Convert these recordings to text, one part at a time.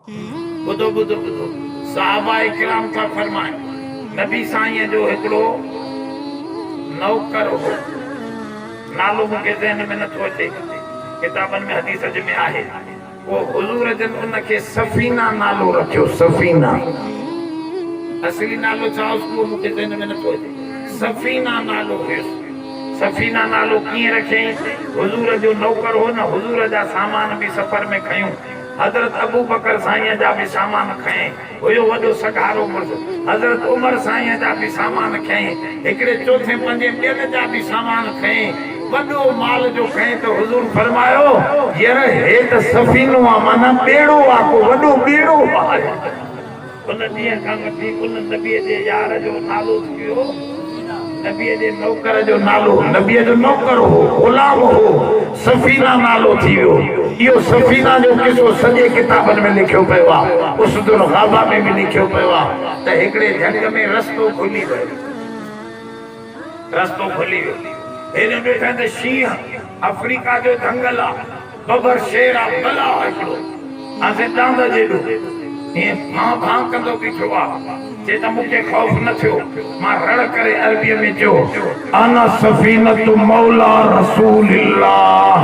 बुधो बुधो बुधो साहबा इकराम का फरमाए नबी साईं जो हिकड़ो नौकर हो, नालो मुझे ज़हन में नथो अचे, किताबन में हदीस में आहे, वो हुजूर जन उनके सफीना नालो रखियो। सफीना असली नालो छा उसको मुझे ज़हन में नथो अचे, सफीना नालो हुयुसि। सफीना नालो कीअं रखियईं? हुजूर जो नौकर हो न, हुजूर जा सामान भी सफर में खयूं। हजरत अबू बकर साईं जा भी सामान खयईं, हुयो वॾो सगारो मुर्द। हजरत उमर साईं जा भी सामान खयईं, हिकिड़े चौथे पंजे ॿियनि जा भी सामान खयईं, वॾो माल जो खयईं। तो हुजूर फरमायो यार हे त सफीनो आ, माना ॿेड़ो आ, को वॾो ॿेड़ो आहे। उन ॾींहं खां वठी उन नबीअ जे यार जो नालो थियो, नबीअ जे नौकर जो नालो, नबीअ जो नौकर हो, गुलाम हो, सफीना नालो थी वियो। इहो सफीना जो किस्सो सॼे किताबनि में लिखियो पियो आहे, उसदुल गाबा में भी लिखियो पियो आहे त हिकिड़े जंग में रस्तो खुली वियो, रस्तो खुली वियो। हेॾे ॾिठा त शींहं, अफ्रीका जो जंगल आहे, बबर शेर आहे, बला हिकिड़ो असां चांद जेॾो ईअं भां भां कंदो बीठो आहे। जे त मूंखे खौफ न थियो, मां रड़ करे अरबीअ में चयो अना सफीनतु मौला रसूलिल्लाह,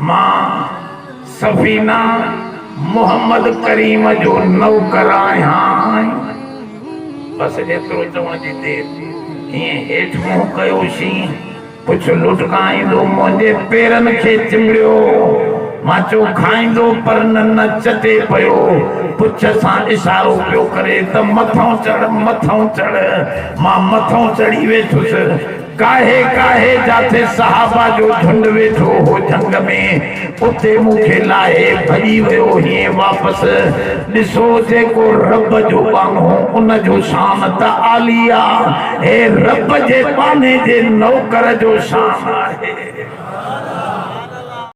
मां सफीना मोहम्मद करीम जो नौकर आहियां। बस एतिरो चवण जी देरि। हीअं हेठि मुंहुं कयो शींहं, कुछ लुटकाईंदो मुंहिंजे पेरनि खे चिंबड़ियो। मां चयो खाईंदो पर न चटे पियो। पुछ सां इशारो पियो करे त मथां चढ़, मथां चढ़। मां मथां चढ़ी वेठुसि। काहे काहे जाते सहाबा जो झुंड वेठो हो जंग में, उते मूंखे लाहे भॼी वियो हीअं वापसि। ॾिसो जेको रब जो बानो उन जो शान त आली आहे, हे रब जे बाने जे नौकर जो शान आहे।